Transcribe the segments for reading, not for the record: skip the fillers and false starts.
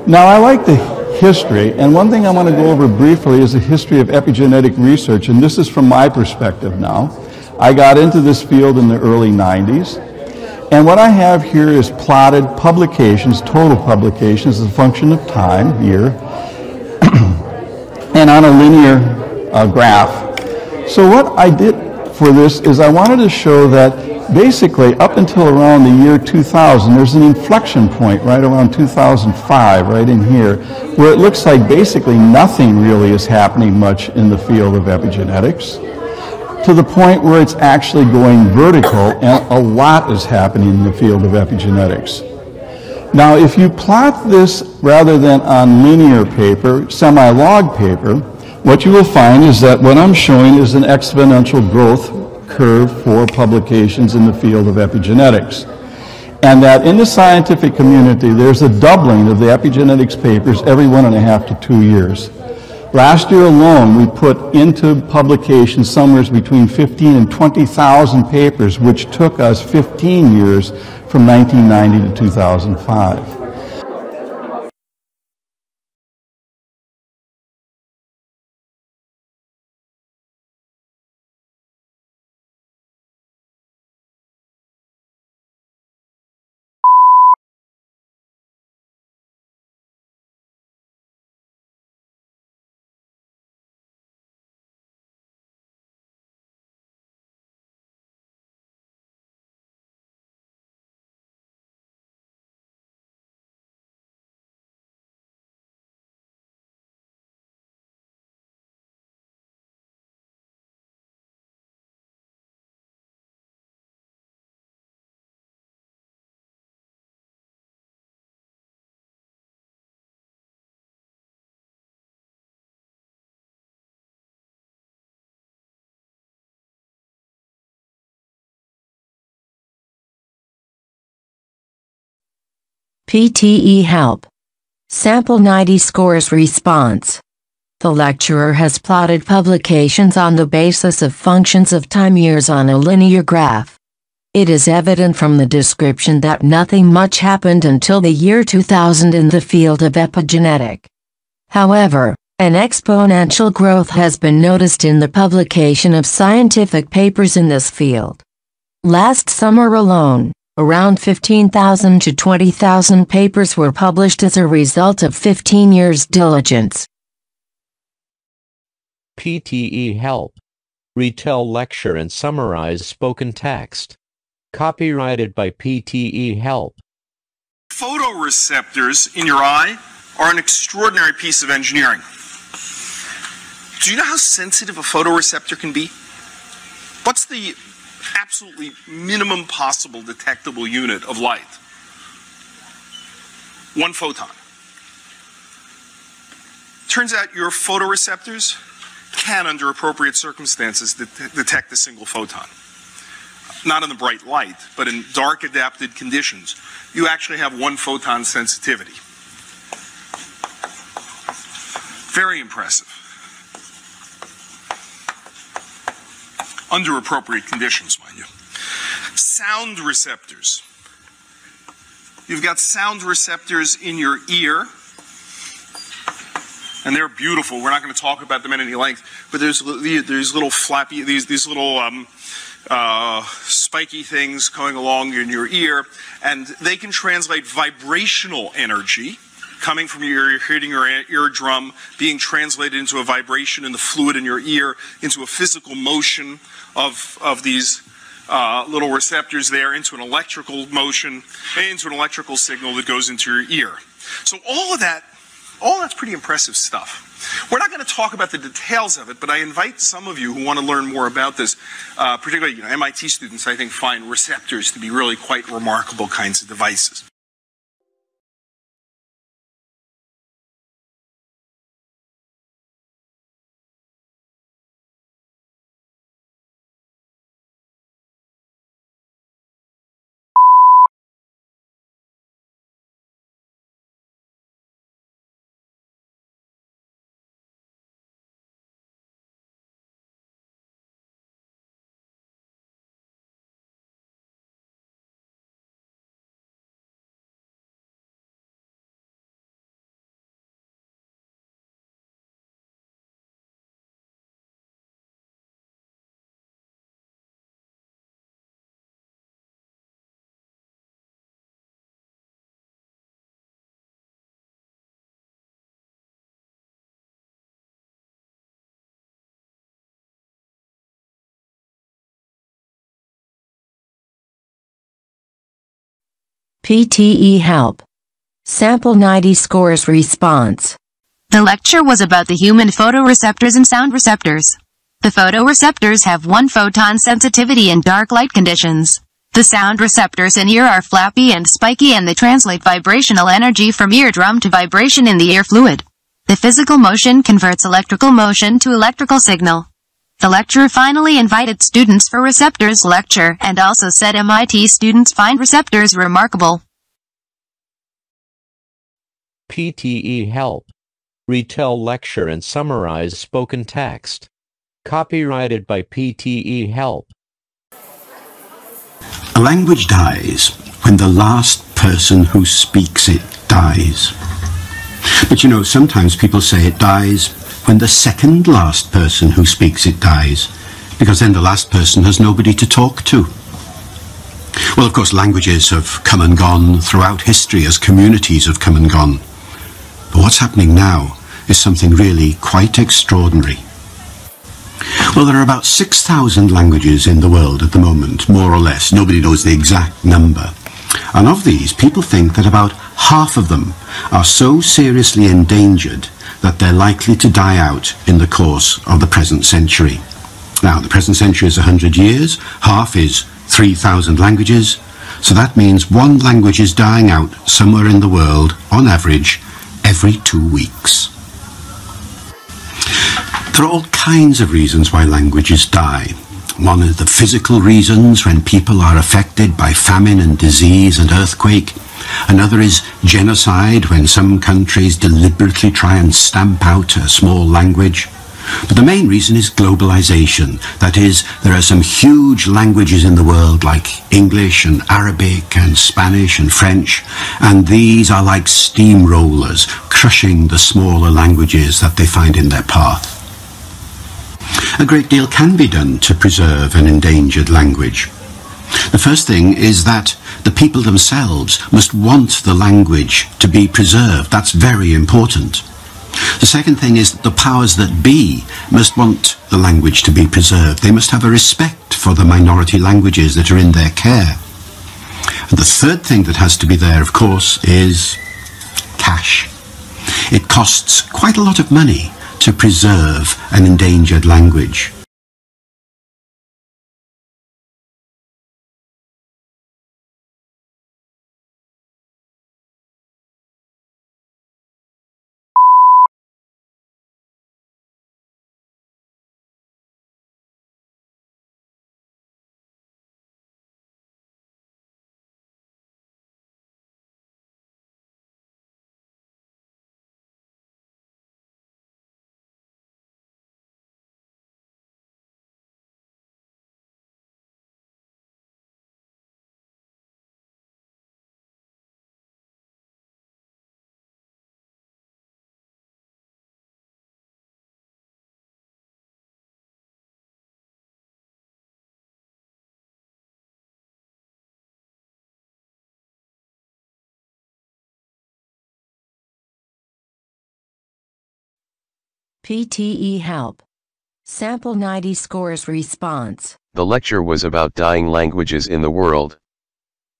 Now, I like the history, and one thing I want to go over briefly is the history of epigenetic research, and this is from my perspective now. I got into this field in the early 90s, and what I have here is plotted publications, total publications, as a function of time, year, and on a linear graph. So what I did for this is I wanted to show that basically up until around the year 2000, there's an inflection point right around 2005, right in here, where it looks like basically nothing really is happening much in the field of epigenetics, to the point where it's actually going vertical, and a lot is happening in the field of epigenetics. Now, if you plot this rather than on linear paper, semi-log paper, what you will find is that what I'm showing is an exponential growth curve for publications in the field of epigenetics. And that in the scientific community, there's a doubling of the epigenetics papers every 1.5 to 2 years. Last year alone, we put into publication somewhere between 15 and 20,000 papers, which took us 15 years from 1990 to 2005. PTE Help. Sample 90 scores response. The lecturer has plotted publications on the basis of functions of time years on a linear graph. It is evident from the description that nothing much happened until the year 2000 in the field of epigenetic. However, an exponential growth has been noticed in the publication of scientific papers in this field. Last summer alone, around 15,000 to 20,000 papers were published as a result of 15 years' diligence. PTE Help. Retell lecture and summarize spoken text. Copyrighted by PTE Help. Photoreceptors in your eye are an extraordinary piece of engineering. Do you know how sensitive a photoreceptor can be? What's the absolutely minimum possible detectable unit of light? 1 photon. Turns out your photoreceptors can, under appropriate circumstances, detect a single photon. Not in the bright light, but in dark adapted conditions, you actually have 1 photon sensitivity. Very impressive. Under appropriate conditions, mind you. Sound receptors. You've got sound receptors in your ear, and they're beautiful. We're not going to talk about them at any length, but there's little flappy, these little spiky things going along in your ear, and they can translate vibrational energy coming from your ear, hitting your eardrum, being translated into a vibration in the fluid in your ear, into a physical motion of these little receptors there, into an electrical motion, into an electrical signal that goes into your ear. So all that's pretty impressive stuff. We're not going to talk about the details of it, but I invite some of you who want to learn more about this, particularly MIT students, I think, find receptors to be really quite remarkable kinds of devices. PTE Help. Sample 90 scores response. The lecture was about the human photoreceptors and sound receptors. The photoreceptors have 1 photon sensitivity in dark light conditions. The sound receptors in ear are flappy and spiky, and they translate vibrational energy from eardrum to vibration in the ear fluid. The physical motion converts electrical motion to electrical signal. The lecturer finally invited students for receptors lecture and also said MIT students find receptors remarkable. PTE Help. Retell lecture and summarize spoken text. Copyrighted by PTE Help. A language dies when the last person who speaks it dies. But you know, sometimes people say it dies when the second last person who speaks it dies, because then the last person has nobody to talk to. Well, of course, languages have come and gone throughout history as communities have come and gone. But what's happening now is something really quite extraordinary. Well, there are about 6,000 languages in the world at the moment, more or less. Nobody knows the exact number. And of these, people think that about half of them are so seriously endangered that they're likely to die out in the course of the present century. Now, the present century is 100 years, half is 3,000 languages, so that means one language is dying out somewhere in the world, on average, every 2 weeks. There are all kinds of reasons why languages die. One is the physical reasons, when people are affected by famine and disease and earthquake. Another is genocide, when some countries deliberately try and stamp out a small language. But the main reason is globalization. That is, there are some huge languages in the world like English and Arabic and Spanish and French, and these are like steamrollers, crushing the smaller languages that they find in their path. A great deal can be done to preserve an endangered language. The first thing is that the people themselves must want the language to be preserved. That's very important. The second thing is that the powers that be must want the language to be preserved. They must have a respect for the minority languages that are in their care. And the third thing that has to be there, of course, is cash. It costs quite a lot of money to preserve an endangered language. PTE Help. Sample 90 scores response. The lecture was about dying languages in the world.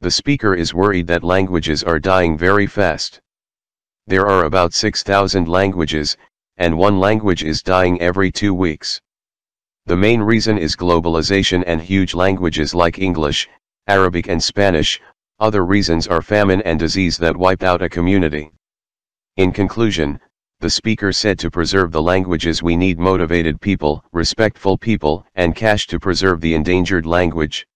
The speaker is worried that languages are dying very fast. There are about 6,000 languages, and one language is dying every 2 weeks. The main reason is globalization and huge languages like English, Arabic and Spanish. Other reasons are famine and disease that wiped out a community. In conclusion, the speaker said to preserve the languages we need motivated people, respectful people, and cash to preserve the endangered language.